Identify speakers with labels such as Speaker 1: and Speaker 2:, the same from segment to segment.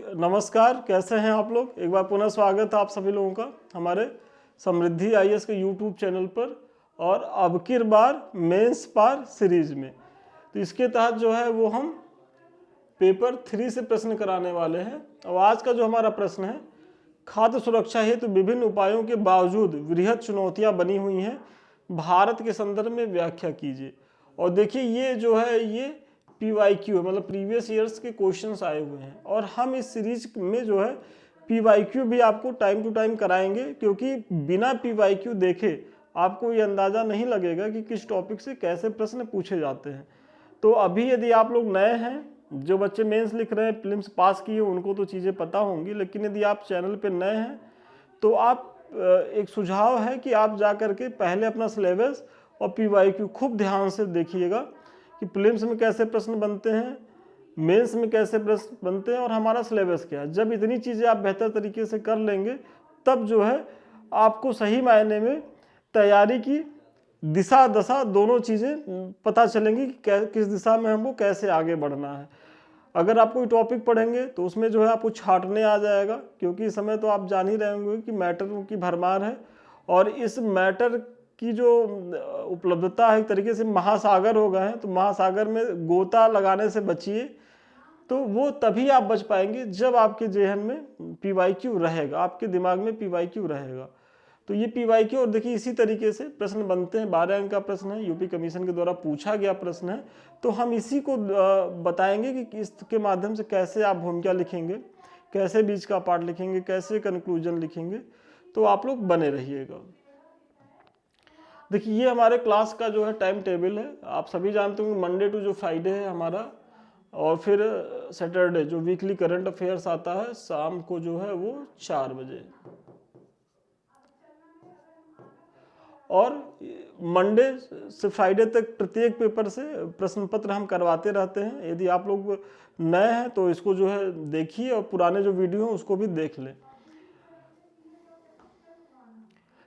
Speaker 1: नमस्कार, कैसे हैं आप लोग। एक बार पुनः स्वागत है आप सभी लोगों का हमारे समृद्धि आईएएस के यूट्यूब चैनल पर और अब की बार मेंस पार सीरीज में। तो इसके तहत जो है वो हम पेपर 3 से प्रश्न कराने वाले हैं। और आज का जो हमारा प्रश्न है, खाद्य सुरक्षा हेतु विभिन्न उपायों के बावजूद वृहद चुनौतियां बनी हुई हैं, भारत के संदर्भ में व्याख्या कीजिए। और देखिए ये जो है ये PYQ है, मतलब प्रीवियस ईयर्स के क्वेश्चंस आए हुए हैं। और हम इस सीरीज में जो है PYQ भी आपको टाइम टू टाइम कराएंगे, क्योंकि बिना PYQ देखे आपको ये अंदाज़ा नहीं लगेगा कि किस टॉपिक से कैसे प्रश्न पूछे जाते हैं। तो अभी यदि आप लोग नए हैं, जो बच्चे मेंस लिख रहे हैं, प्रीलिम्स पास किए, उनको तो चीज़ें पता होंगी, लेकिन यदि आप चैनल पे नए हैं तो आप एक सुझाव है कि आप जा करके पहले अपना सिलेबस और PYQ खूब ध्यान से देखिएगा कि प्रीलिम्स में कैसे प्रश्न बनते हैं, मेंस में कैसे प्रश्न बनते हैं और हमारा सिलेबस क्या है। जब इतनी चीज़ें आप बेहतर तरीके से कर लेंगे तब जो है आपको सही मायने में तैयारी की दिशा दशा दोनों चीज़ें पता चलेंगी कि किस दिशा में हमको कैसे आगे बढ़ना है। अगर आप कोई टॉपिक पढ़ेंगे तो उसमें जो है आपको छांटने आ जाएगा, क्योंकि इस समय तो आप जान ही रहे होंगे कि मैटर की भरमार है। और इस मैटर की जो उपलब्धता है, एक तरीके से महासागर हो गए हैं, तो महासागर में गोता लगाने से बचिए। तो वो तभी आप बच पाएंगे जब आपके जेहन में PYQ रहेगा, आपके दिमाग में PYQ रहेगा। तो ये PYQ, और देखिए इसी तरीके से प्रश्न बनते हैं। 12 अंक का प्रश्न है, यूपी कमीशन के द्वारा पूछा गया प्रश्न है। तो हम इसी को बताएंगे कि इसके माध्यम से कैसे आप भूमिका लिखेंगे, कैसे बीच का पार्ट लिखेंगे, कैसे कंक्लूजन लिखेंगे। तो आप लोग बने रहिएगा। देखिए ये हमारे क्लास का जो है टाइम टेबल है। आप सभी जानते होंगे मंडे टू जो फ्राइडे है हमारा, और फिर सैटरडे जो वीकली करंट अफेयर्स आता है शाम को जो है वो 4 बजे। और मंडे से फ्राइडे तक प्रत्येक पेपर से प्रश्न पत्र हम करवाते रहते हैं। यदि आप लोग नए हैं तो इसको जो है देखिए, और पुराने जो वीडियो हैं उसको भी देख लें।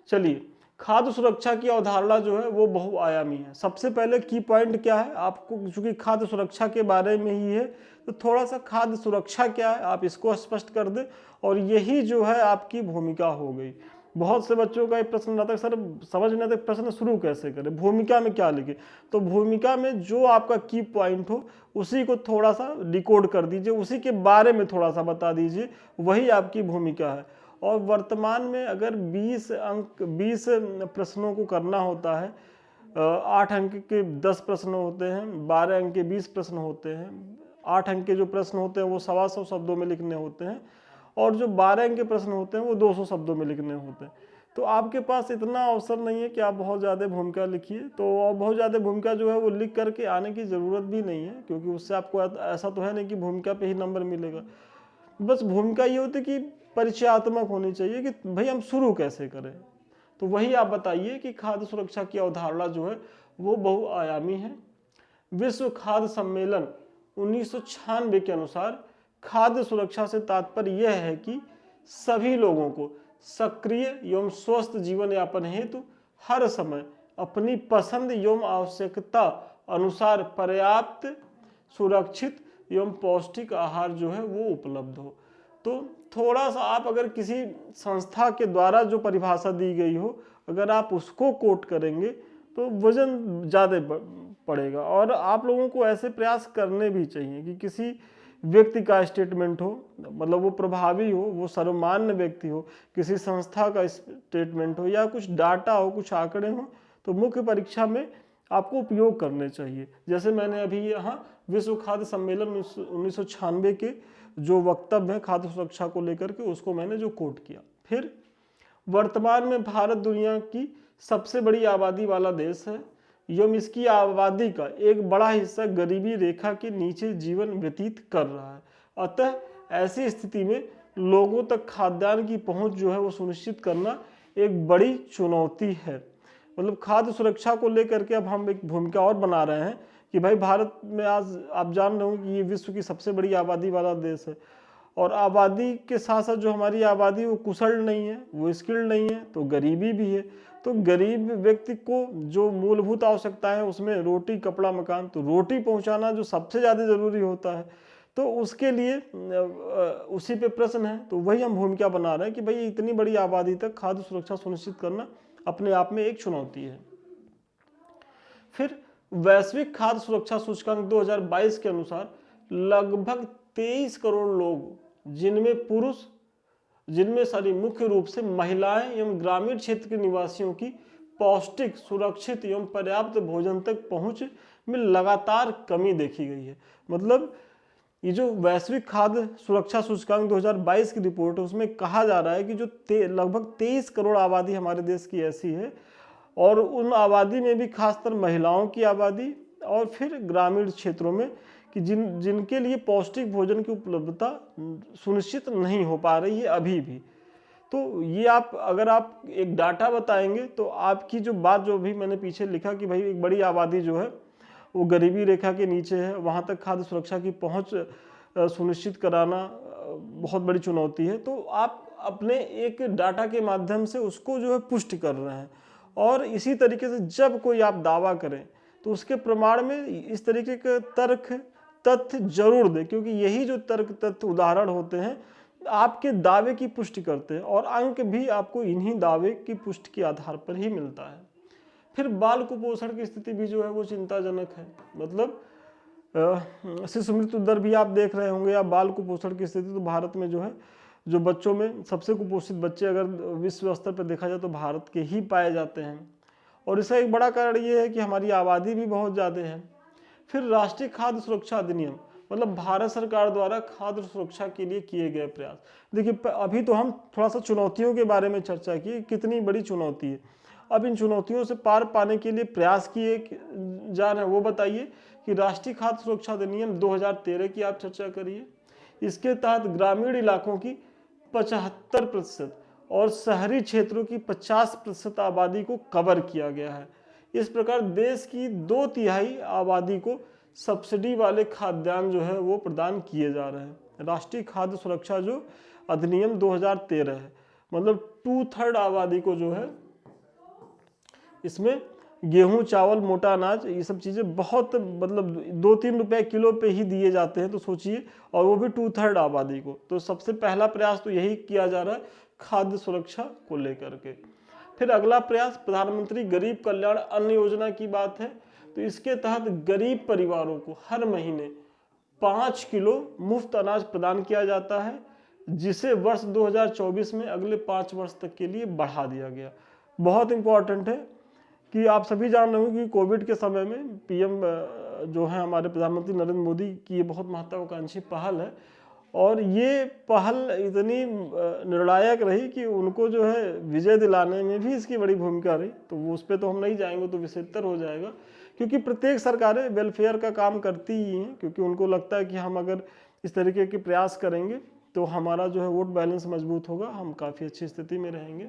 Speaker 1: चलिए, खाद्य सुरक्षा की अवधारणा जो है वो बहुआयामी है। सबसे पहले की पॉइंट क्या है, आपको चूंकि खाद्य सुरक्षा के बारे में ही है तो थोड़ा सा खाद्य सुरक्षा क्या है आप इसको स्पष्ट कर दें, और यही जो है आपकी भूमिका हो गई। बहुत से बच्चों का ये प्रश्न रहता है, सर समझ नहीं आता प्रश्न शुरू कैसे करें, भूमिका में क्या लिखे। तो भूमिका में जो आपका की पॉइंट हो उसी को थोड़ा सा डिकोड कर दीजिए, उसी के बारे में थोड़ा सा बता दीजिए, वही आपकी भूमिका है। और वर्तमान में अगर 20 प्रश्नों को करना होता है, 8 अंक के 10 प्रश्न होते हैं, 12 अंक के 20 प्रश्न होते हैं, 8 अंक के जो प्रश्न होते हैं वो 125 शब्दों में लिखने होते हैं, और जो 12 अंक के प्रश्न होते हैं वो 200 शब्दों में लिखने होते हैं। तो आपके पास इतना अवसर नहीं है कि आप बहुत ज़्यादा भूमिका लिखिए। तो और बहुत ज़्यादा भूमिका जो है वो लिख करके आने की ज़रूरत भी नहीं है, क्योंकि उससे आपको ऐसा तो है नहीं कि भूमिका पे ही नंबर मिलेगा। बस भूमिका ये होती है कि परिचयात्मक होनी चाहिए कि भाई हम शुरू कैसे करें। तो वही आप बताइए कि खाद्य सुरक्षा की अवधारणा जो है वो बहुआयामी है। विश्व खाद्य सम्मेलन 1996 के अनुसार खाद्य सुरक्षा से तात्पर्य यह है कि सभी लोगों को सक्रिय एवं स्वस्थ जीवन यापन हेतु हर समय अपनी पसंद एवं आवश्यकता अनुसार पर्याप्त, सुरक्षित एवं पौष्टिक आहार जो है वो उपलब्ध हो। तो थोड़ा सा आप अगर किसी संस्था के द्वारा जो परिभाषा दी गई हो, अगर आप उसको कोट करेंगे तो वजन ज़्यादा पड़ेगा। और आप लोगों को ऐसे प्रयास करने भी चाहिए कि किसी व्यक्ति का स्टेटमेंट हो, मतलब वो प्रभावी हो, वो सर्वमान्य व्यक्ति हो, किसी संस्था का स्टेटमेंट हो, या कुछ डाटा हो, कुछ आंकड़े हो, तो मुख्य परीक्षा में आपको उपयोग करने चाहिए। जैसे मैंने अभी यहाँ विश्व खाद्य सम्मेलन 1996 के जो वक्तव्य है खाद्य सुरक्षा को लेकर के, उसको मैंने जो कोट किया। फिर वर्तमान में भारत दुनिया की सबसे बड़ी आबादी वाला देश है एवं इसकी आबादी का एक बड़ा हिस्सा गरीबी रेखा के नीचे जीवन व्यतीत कर रहा है। अतः ऐसी स्थिति में लोगों तक खाद्यान्न की पहुंच जो है वो सुनिश्चित करना एक बड़ी चुनौती है। मतलब खाद्य सुरक्षा को लेकर के अब हम एक भूमिका और बना रहे हैं कि भाई भारत में आज आप जान रहे हो कि ये विश्व की सबसे बड़ी आबादी वाला देश है, और आबादी के साथ साथ जो हमारी आबादी वो कुशल नहीं है, वो स्किल्ड नहीं है, तो गरीबी भी है। तो गरीब व्यक्ति को जो मूलभूत आवश्यकताएं हैं उसमें रोटी, कपड़ा, मकान, तो रोटी पहुंचाना जो सबसे ज़्यादा ज़रूरी होता है। तो उसके लिए उसी पे प्रश्न है, तो वही हम भूमिका बना रहे हैं कि भाई इतनी बड़ी आबादी तक खाद्य सुरक्षा सुनिश्चित करना अपने आप में एक चुनौती है। फिर वैश्विक खाद्य सुरक्षा सूचकांक 2022 के अनुसार लगभग 23 करोड़ लोग, जिनमें मुख्य रूप से महिलाएं एवं ग्रामीण क्षेत्र के निवासियों की पौष्टिक, सुरक्षित एवं पर्याप्त भोजन तक पहुंच में लगातार कमी देखी गई है। मतलब ये जो वैश्विक खाद्य सुरक्षा सूचकांक 2022 की रिपोर्ट है, उसमें कहा जा रहा है कि जो लगभग 23 करोड़ आबादी हमारे देश की ऐसी है, और उन आबादी में भी खासकर महिलाओं की आबादी और फिर ग्रामीण क्षेत्रों में कि जिनके लिए पौष्टिक भोजन की उपलब्धता सुनिश्चित नहीं हो पा रही है अभी भी। तो ये अगर आप एक डाटा बताएंगे तो आपकी जो बात जो भी मैंने पीछे लिखा कि भाई एक बड़ी आबादी जो है वो गरीबी रेखा के नीचे है, वहाँ तक खाद्य सुरक्षा की पहुँच सुनिश्चित कराना बहुत बड़ी चुनौती है, तो आप अपने एक डाटा के माध्यम से उसको जो है पुष्टि कर रहे हैं। और इसी तरीके से जब कोई आप दावा करें तो उसके प्रमाण में इस तरीके के तर्क तथ्य जरूर दें, क्योंकि यही जो तर्क तथ्य उदाहरण होते हैं आपके दावे की पुष्टि करते हैं, और अंक भी आपको इन्हीं दावे की पुष्टि के आधार पर ही मिलता है। फिर बाल कुपोषण की स्थिति भी जो है वो चिंताजनक है। मतलब शिशु मृत्यु दर भी आप देख रहे होंगे, या बाल कुपोषण की स्थिति, तो भारत में जो है जो बच्चों में सबसे कुपोषित बच्चे अगर विश्व स्तर पर देखा जाए तो भारत के ही पाए जाते हैं, और इसका एक बड़ा कारण ये है कि हमारी आबादी भी बहुत ज़्यादा है। फिर राष्ट्रीय खाद्य सुरक्षा अधिनियम, मतलब भारत सरकार द्वारा खाद्य सुरक्षा के लिए किए गए प्रयास। देखिए अभी तो हम थोड़ा सा चुनौतियों के बारे में चर्चा की, कितनी बड़ी चुनौती है। अब इन चुनौतियों से पार पाने के लिए प्रयास किए जा रहे हैं, वो बताइए कि राष्ट्रीय खाद्य सुरक्षा अधिनियम 2013 की आप चर्चा करिए। इसके तहत ग्रामीण इलाकों की 75% और शहरी क्षेत्रों की 50% आबादी को कवर किया गया है। इस प्रकार देश की 2/3 आबादी को सब्सिडी वाले खाद्यान्न जो है वो प्रदान किए जा रहे हैं। राष्ट्रीय खाद्य सुरक्षा जो अधिनियम 2013 है, मतलब 2/3 आबादी को जो है इसमें गेहूं, चावल, मोटा अनाज, ये सब चीज़ें बहुत मतलब 2-3 रुपए किलो पे ही दिए जाते हैं, तो सोचिए, और वो भी 2/3 आबादी को। तो सबसे पहला प्रयास तो यही किया जा रहा है खाद्य सुरक्षा को लेकर के। फिर अगला प्रयास प्रधानमंत्री गरीब कल्याण अन्न योजना की बात है। तो इसके तहत गरीब परिवारों को हर महीने 5 किलो मुफ्त अनाज प्रदान किया जाता है, जिसे वर्ष 2024 में अगले 5 वर्ष तक के लिए बढ़ा दिया गया। बहुत इंपॉर्टेंट है कि आप सभी जान रहे हो कि कोविड के समय में पीएम जो है हमारे प्रधानमंत्री नरेंद्र मोदी की ये बहुत महत्वाकांक्षी पहल है, और ये पहल इतनी निर्णायक रही कि उनको जो है विजय दिलाने में भी इसकी बड़ी भूमिका रही। तो वो उस पर तो हम नहीं जाएंगे, तो विषयोत्तर हो जाएगा, क्योंकि प्रत्येक सरकारें वेलफेयर का काम करती ही हैं, क्योंकि उनको लगता है कि हम अगर इस तरीके के प्रयास करेंगे तो हमारा जो है वोट बैलेंस मजबूत होगा, हम काफ़ी अच्छी स्थिति में रहेंगे,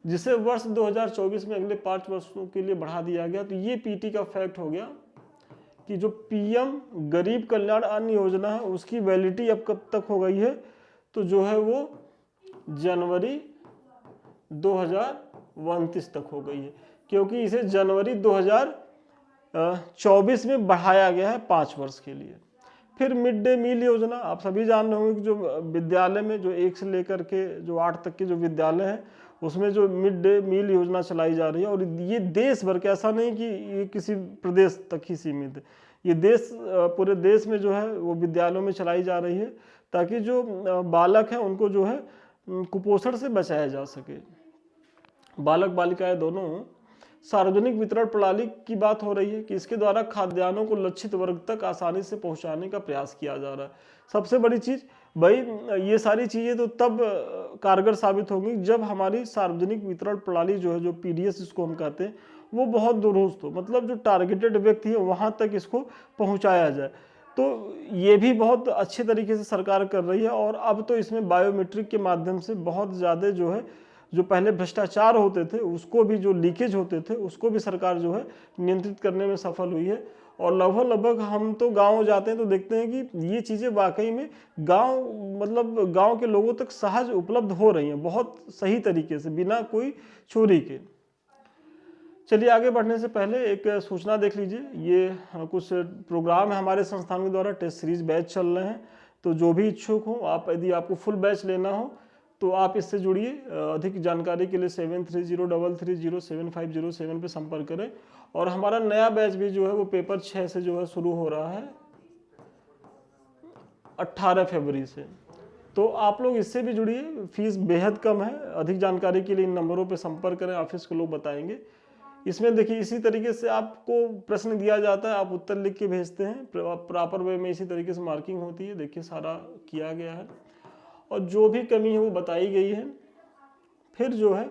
Speaker 1: जिसे वर्ष 2024 में अगले 5 वर्षों के लिए बढ़ा दिया गया। तो ये पीटी का फैक्ट हो गया कि जो पीएम गरीब कल्याण अन्न योजना है उसकी वैलिडिटी अब कब तक हो गई है, तो जो है वो जनवरी 2029 तक हो गई है, क्योंकि इसे जनवरी 2024 में बढ़ाया गया है 5 वर्ष के लिए। फिर मिड डे मील योजना, आप सभी जान रहे होंगे कि जो विद्यालय में जो 1 से लेकर के जो 8 तक के जो विद्यालय हैं उसमें जो मिड डे मील योजना चलाई जा रही है, और ये देश भर के, ऐसा नहीं कि ये किसी प्रदेश तक ही सीमित है, ये पूरे देश में जो है वो विद्यालयों में चलाई जा रही है, ताकि जो बालक हैं उनको जो है कुपोषण से बचाया जा सके। बालक बालिकाएं दोनों। सार्वजनिक वितरण प्रणाली की बात हो रही है कि इसके द्वारा खाद्यान्नों को लक्षित वर्ग तक आसानी से पहुंचाने का प्रयास किया जा रहा है। सबसे बड़ी चीज़ भाई, ये सारी चीज़ें तो तब कारगर साबित होंगी जब हमारी सार्वजनिक वितरण प्रणाली जो है, जो पीडीएस जिसको हम कहते हैं, वो बहुत दुरुस्त हो, मतलब जो टारगेटेड व्यक्ति है वहाँ तक इसको पहुँचाया जाए। तो ये भी बहुत अच्छे तरीके से सरकार कर रही है, और अब तो इसमें बायोमेट्रिक के माध्यम से बहुत ज़्यादा जो है, जो पहले भ्रष्टाचार होते थे उसको भी, जो लीकेज होते थे उसको भी सरकार जो है नियंत्रित करने में सफल हुई है। और लगभग हम तो गांव जाते हैं तो देखते हैं कि ये चीज़ें वाकई में गांव के लोगों तक सहज उपलब्ध हो रही हैं, बहुत सही तरीके से, बिना कोई चोरी के। चलिए आगे बढ़ने से पहले एक सूचना देख लीजिए। ये कुछ प्रोग्राम है हमारे संस्थान के द्वारा, टेस्ट सीरीज बैच चल रहे हैं। तो जो भी इच्छुक हो आप, यदि आपको फुल बैच लेना हो तो आप इससे जुड़िए। अधिक जानकारी के लिए 7303307507 पे संपर्क करें। और हमारा नया बैच भी जो है वो पेपर 6 से जो है शुरू हो रहा है 18 फरवरी से। तो आप लोग इससे भी जुड़िए, फीस बेहद कम है। अधिक जानकारी के लिए इन नंबरों पे संपर्क करें, ऑफिस के लोग बताएंगे। इसमें देखिए इसी तरीके से आपको प्रश्न दिया जाता है, आप उत्तर लिख के भेजते हैं प्रॉपर वे में, इसी तरीके से मार्किंग होती है। देखिए सारा किया गया है और जो भी कमी है वो बताई गई है। फिर जो है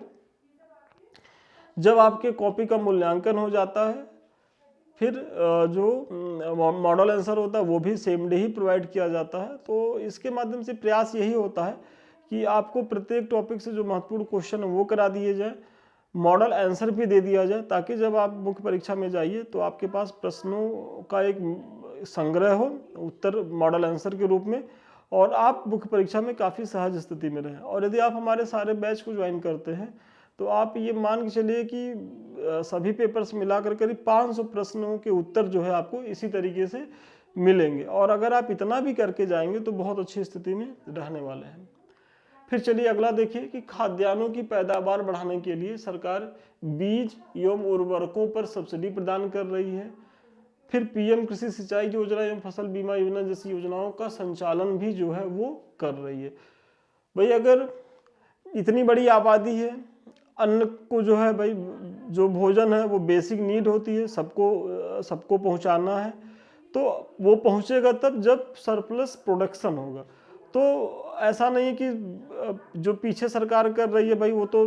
Speaker 1: जब आपके कॉपी का मूल्यांकन हो जाता है, फिर जो मॉडल आंसर होता है वो भी सेम डे ही प्रोवाइड किया जाता है। तो इसके माध्यम से प्रयास यही होता है कि आपको प्रत्येक टॉपिक से जो महत्वपूर्ण क्वेश्चन है वो करा दिए जाए, मॉडल आंसर भी दे दिया जाए, ताकि जब आप मुख्य परीक्षा में जाइए तो आपके पास प्रश्नों का एक संग्रह हो, उत्तर मॉडल आंसर के रूप में, और आप मुख्य परीक्षा में काफ़ी सहज स्थिति में रहें। और यदि आप हमारे सारे बैच को ज्वाइन करते हैं तो आप ये मान के चलिए कि सभी पेपर्स मिलाकर करीब 500 प्रश्नों के उत्तर जो है आपको इसी तरीके से मिलेंगे। और अगर आप इतना भी करके जाएंगे तो बहुत अच्छी स्थिति में रहने वाले हैं। फिर चलिए अगला देखिए कि खाद्यान्नों की पैदावार बढ़ाने के लिए सरकार बीज एवं उर्वरकों पर सब्सिडी प्रदान कर रही है। फिर पीएम कृषि सिंचाई योजना एवं फसल बीमा योजना जैसी योजनाओं का संचालन भी जो है वो कर रही है। भाई अगर इतनी बड़ी आबादी है, अन्न को जो है भाई, जो भोजन है वो बेसिक नीड होती है, सबको पहुंचाना है, तो वो पहुंचेगा तब जब सरप्लस प्रोडक्शन होगा। तो ऐसा नहीं कि जो पीछे सरकार कर रही है भाई वो तो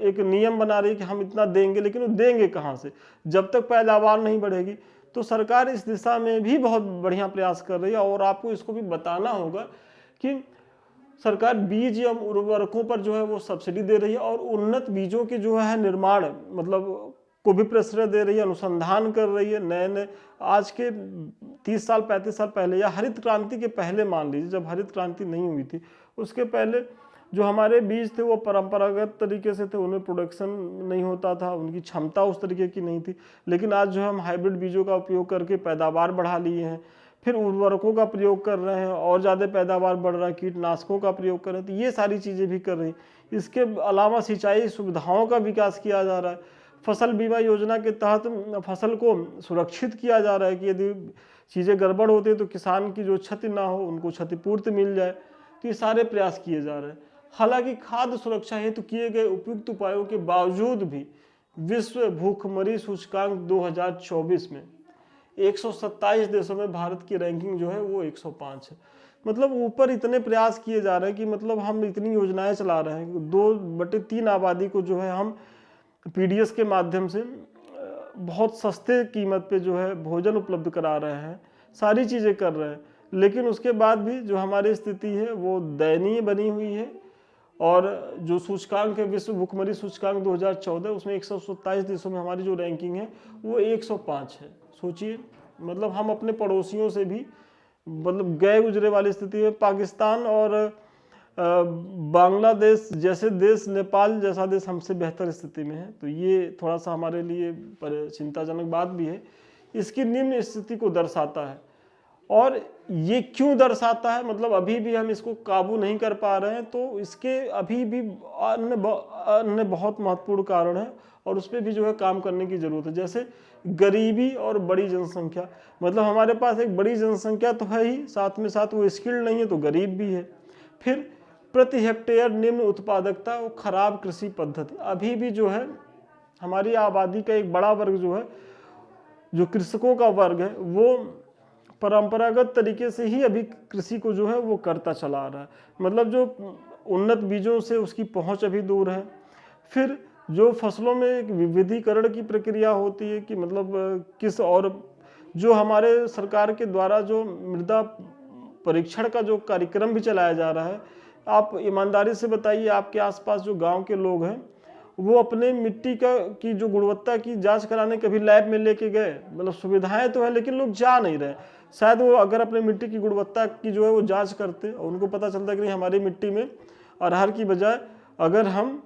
Speaker 1: एक नियम बना रही है कि हम इतना देंगे, लेकिन वो देंगे कहाँ से जब तक पैदावार नहीं बढ़ेगी। तो सरकार इस दिशा में भी बहुत बढ़िया प्रयास कर रही है। और आपको इसको भी बताना होगा कि सरकार बीज एवं उर्वरकों पर जो है वो सब्सिडी दे रही है और उन्नत बीजों के जो है निर्माण मतलब को भी प्रश्रय दे रही है, अनुसंधान कर रही है। नए नए आज के 30 साल 35 साल पहले या हरित क्रांति के पहले मान लीजिए, जब हरित क्रांति नहीं हुई थी उसके पहले जो हमारे बीज थे वो परंपरागत तरीके से थे, उनमें प्रोडक्शन नहीं होता था, उनकी क्षमता उस तरीके की नहीं थी। लेकिन आज जो हम हाइब्रिड बीजों का उपयोग करके पैदावार बढ़ा लिए हैं, फिर उर्वरकों का प्रयोग कर रहे हैं और ज़्यादा पैदावार बढ़ रहा है, कीटनाशकों का प्रयोग कर रहे हैं, तो ये सारी चीज़ें भी कर रही हैं। इसके अलावा सिंचाई सुविधाओं का विकास किया जा रहा है। फसल बीमा योजना के तहत फसल को सुरक्षित किया जा रहा है कि यदि चीज़ें गड़बड़ होती है तो किसान की जो क्षति ना हो, उनको क्षतिपूर्ति मिल जाए। तो ये सारे प्रयास किए जा रहे हैं। हालांकि खाद्य सुरक्षा हेतु किए गए उपयुक्त उपायों के बावजूद भी विश्व भूखमरी सूचकांक 2024 में 127 देशों में भारत की रैंकिंग जो है वो 105 है। मतलब ऊपर इतने प्रयास किए जा रहे हैं कि मतलब हम इतनी योजनाएं चला रहे हैं, 2/3 आबादी को जो है हम पीडीएस के माध्यम से बहुत सस्ते कीमत पे जो है भोजन उपलब्ध करा रहे हैं, सारी चीज़ें कर रहे हैं। लेकिन उसके बाद भी जो हमारी स्थिति है वो दयनीय बनी हुई है। और जो सूचकांक है विश्व भूखमरी सूचकांक 2014 उसमें 127 देशों में हमारी जो रैंकिंग है वो 105 है। सोचिए, मतलब हम अपने पड़ोसियों से भी मतलब गए गुजरे वाली स्थिति है। पाकिस्तान और बांग्लादेश जैसे देश, नेपाल जैसा देश हमसे बेहतर स्थिति में है। तो ये थोड़ा सा हमारे लिए चिंताजनक बात भी है। इसकी निम्न स्थिति को दर्शाता है। और ये क्यों दर्शाता है, मतलब अभी भी हम इसको काबू नहीं कर पा रहे हैं, तो इसके अभी भी अन्य बहुत महत्वपूर्ण कारण है और उस पर भी जो है काम करने की जरूरत है। जैसे गरीबी और बड़ी जनसंख्या, मतलब हमारे पास एक बड़ी जनसंख्या तो है ही, साथ में साथ वो स्किल्ड नहीं है तो गरीब भी है। फिर प्रति हेक्टेयर निम्न उत्पादकता और खराब कृषि पद्धति, अभी भी जो है हमारी आबादी का एक बड़ा वर्ग जो है, जो कृषकों का वर्ग है, वो परंपरागत तरीके से ही अभी कृषि को जो है वो करता चला आ रहा है। मतलब जो उन्नत बीजों से उसकी पहुंच अभी दूर है। फिर जो फसलों में एक विविधीकरण की प्रक्रिया होती है कि मतलब किस, और जो हमारे सरकार के द्वारा जो मृदा परीक्षण का जो कार्यक्रम भी चलाया जा रहा है, आप ईमानदारी से बताइए, आपके आसपास जो गांव के लोग हैं वो अपने मिट्टी की जो गुणवत्ता की जांच कराने कभी लैब में लेके गए? मतलब सुविधाएं तो है लेकिन लोग जा नहीं रहे। शायद वो अगर अपने मिट्टी की गुणवत्ता की जो है वो जांच करते और उनको पता चलता कि नहीं, हमारी मिट्टी में अरहर की बजाय अगर हम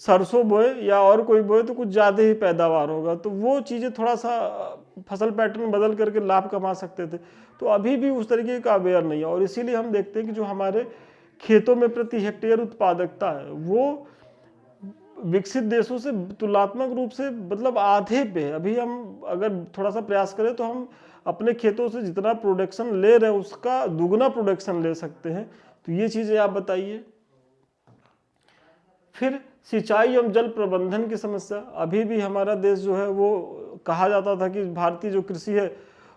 Speaker 1: सरसों बोए या और कोई बोए तो कुछ ज़्यादा ही पैदावार होगा, तो वो चीज़ें थोड़ा सा फसल पैटर्न बदल करके लाभ कमा सकते थे। तो अभी भी उस तरीके का अवेयर नहीं है, और इसीलिए हम देखते हैं कि जो हमारे खेतों में प्रति हेक्टेयर उत्पादकता है वो विकसित देशों से तुलनात्मक रूप से मतलब आधे पे है। अभी हम अगर थोड़ा सा प्रयास करें तो हम अपने खेतों से जितना प्रोडक्शन ले रहे हैं उसका दुगना प्रोडक्शन ले सकते हैं। तो ये चीज़ें आप बताइए। फिर सिंचाई एवं जल प्रबंधन की समस्या, अभी भी हमारा देश जो है वो कहा जाता था कि भारतीय जो कृषि है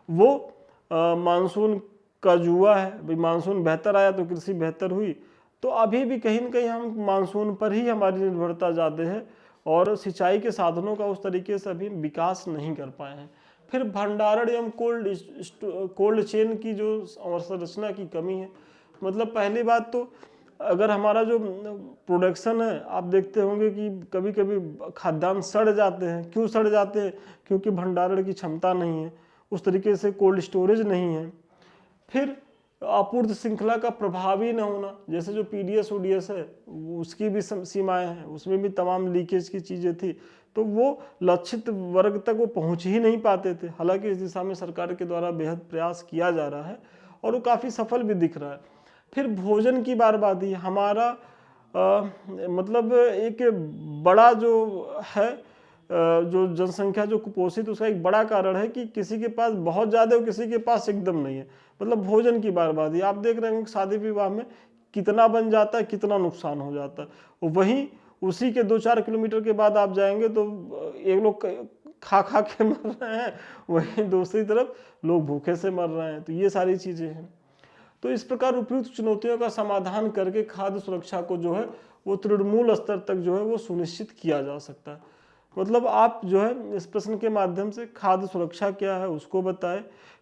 Speaker 1: वो मानसून का जुआ है, भाई मानसून बेहतर आया तो कृषि बेहतर हुई। तो अभी भी कहीं ना कहीं हम मानसून पर ही हमारी निर्भरता ज़्यादा है, और सिंचाई के साधनों का उस तरीके से अभी विकास नहीं कर पाए हैं। फिर भंडारण एवं कोल्ड चेन की जो अवसंरचना की कमी है। मतलब पहली बात तो अगर हमारा जो प्रोडक्शन है, आप देखते होंगे कि कभी कभी खाद्यान्न सड़ जाते हैं। क्यों सड़ जाते हैं? क्योंकि भंडारण की क्षमता नहीं है, उस तरीके से कोल्ड स्टोरेज नहीं है। फिर आपूर्ति श्रृंखला का प्रभावी न होना, जैसे जो पीडीएस ओडीएस है उसकी भी सीमाएं हैं, उसमें भी तमाम लीकेज की चीज़ें थी, तो वो लक्षित वर्ग तक वो पहुंच ही नहीं पाते थे। हालांकि इस दिशा में सरकार के द्वारा बेहद प्रयास किया जा रहा है और वो काफ़ी सफल भी दिख रहा है। फिर भोजन की बर्बादी, हमारा मतलब एक बड़ा जो है जो जनसंख्या जो कुपोषित, उसका एक बड़ा कारण है कि किसी के पास बहुत ज़्यादा है और किसी के पास एकदम नहीं है। मतलब भोजन की बर्बादी, आप देख रहे हैं कि शादी विवाह में कितना बन जाता है, कितना नुकसान हो जाता है। वहीं उसी के 2-4 किलोमीटर के बाद आप जाएंगे तो एक लोग खा खा के मर रहे हैं, वहीं दूसरी तरफ लोग भूखे से मर रहे हैं। तो ये सारी चीज़ें हैं। तो इस प्रकार उपयुक्त चुनौतियों का समाधान करके खाद्य सुरक्षा को जो है वो तृणमूल स्तर तक जो है वो सुनिश्चित किया जा सकता है। मतलब आप जो है इस प्रश्न के माध्यम से खाद्य सुरक्षा क्या है उसको बताएं,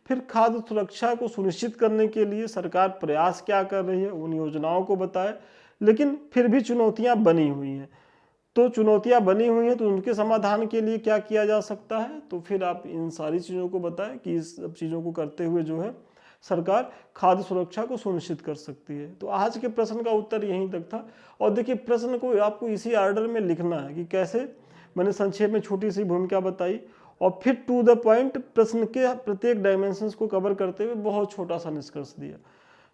Speaker 1: फिर खाद्य सुरक्षा को सुनिश्चित करने के लिए सरकार प्रयास क्या कर रही है उन योजनाओं को बताएं। लेकिन फिर भी चुनौतियां बनी हुई हैं, तो चुनौतियां बनी हुई हैं तो उनके समाधान के लिए क्या किया जा सकता है, तो फिर आप इन सारी चीज़ों को बताएं कि इस सब चीज़ों को करते हुए जो है सरकार खाद्य सुरक्षा को सुनिश्चित कर सकती है। तो आज के प्रश्न का उत्तर यहीं तक था। और देखिए प्रश्न को आपको इसी ऑर्डर में लिखना है कि कैसे, मैंने संक्षेप में छोटी सी भूमिका बताई और फिर टू द पॉइंट प्रश्न के प्रत्येक डायमेंशंस को कवर करते हुए बहुत छोटा सा निष्कर्ष दिया।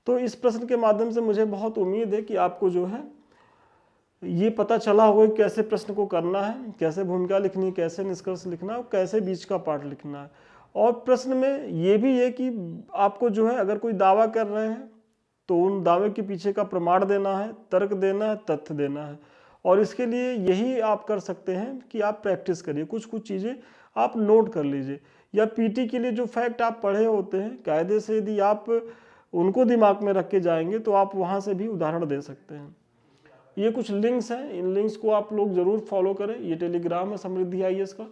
Speaker 1: तो इस प्रश्न के माध्यम से मुझे बहुत उम्मीद है कि आपको जो है ये पता चला होगा कि कैसे प्रश्न को करना है, कैसे भूमिका लिखनी है, कैसे निष्कर्ष लिखना है और कैसे बीच का पार्ट लिखना है। और प्रश्न में ये भी है कि आपको जो है अगर कोई दावा कर रहे हैं तो उन दावे के पीछे का प्रमाण देना है, तर्क देना है, तथ्य देना है। और इसके लिए यही आप कर सकते हैं कि आप प्रैक्टिस करिए, कुछ कुछ चीज़ें आप नोट कर लीजिए, या पीटी के लिए जो फैक्ट आप पढ़े होते हैं कायदे से यदि आप उनको दिमाग में रख के जाएंगे तो आप वहाँ से भी उदाहरण दे सकते हैं। ये कुछ लिंक्स हैं, इन लिंक्स को आप लोग ज़रूर फॉलो करें। ये टेलीग्राम है समृद्धि IAS का,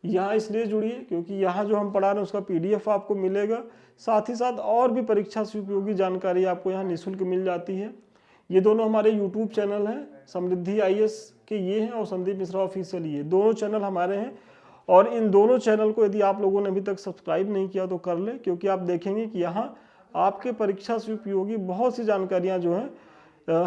Speaker 1: यहाँ इसलिए जुड़िए क्योंकि यहाँ जो हम पढ़ा रहे हैं उसका PDF आपको मिलेगा। साथ ही साथ और भी परीक्षा से उपयोगी जानकारी आपको यहाँ निःशुल्क मिल जाती है। ये दोनों हमारे YouTube चैनल हैं, समृद्धि IAS के ये हैं और संदीप मिश्रा ऑफिशियल, ये दोनों चैनल हमारे हैं। और इन दोनों चैनल को यदि आप लोगों ने अभी तक सब्सक्राइब नहीं किया तो कर लें, क्योंकि आप देखेंगे कि यहाँ आपके परीक्षा से उपयोगी बहुत सी जानकारियाँ जो हैं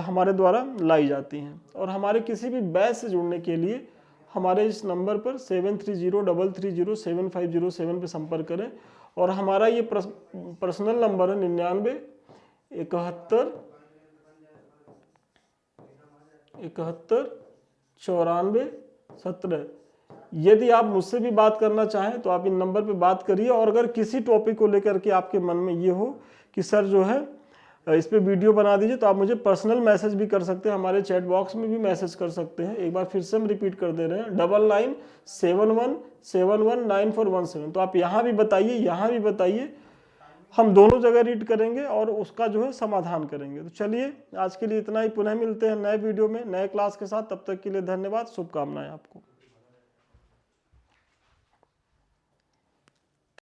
Speaker 1: हमारे द्वारा लाई जाती हैं। और हमारे किसी भी बैच से जुड़ने के लिए हमारे इस नंबर पर 7303307507 पर संपर्क करें। और हमारा ये पर्सनल नंबर है 99719417। यदि आप मुझसे भी बात करना चाहें तो आप इन नंबर पर बात करिए। और अगर किसी टॉपिक को लेकर के आपके मन में ये हो कि सर जो है इस पे वीडियो बना दीजिए, तो आप मुझे पर्सनल मैसेज भी कर सकते हैं, हमारे चैट बॉक्स में भी मैसेज कर सकते हैं। एक बार फिर से हम रिपीट कर दे रहे हैं 9971719417। तो आप यहाँ भी बताइए, यहाँ भी बताइए, हम दोनों जगह रीड करेंगे और उसका जो है समाधान करेंगे। तो चलिए आज के लिए इतना ही, पुनः मिलते हैं नए वीडियो में नए क्लास के साथ। तब तक के लिए धन्यवाद, शुभकामनाएं आपको।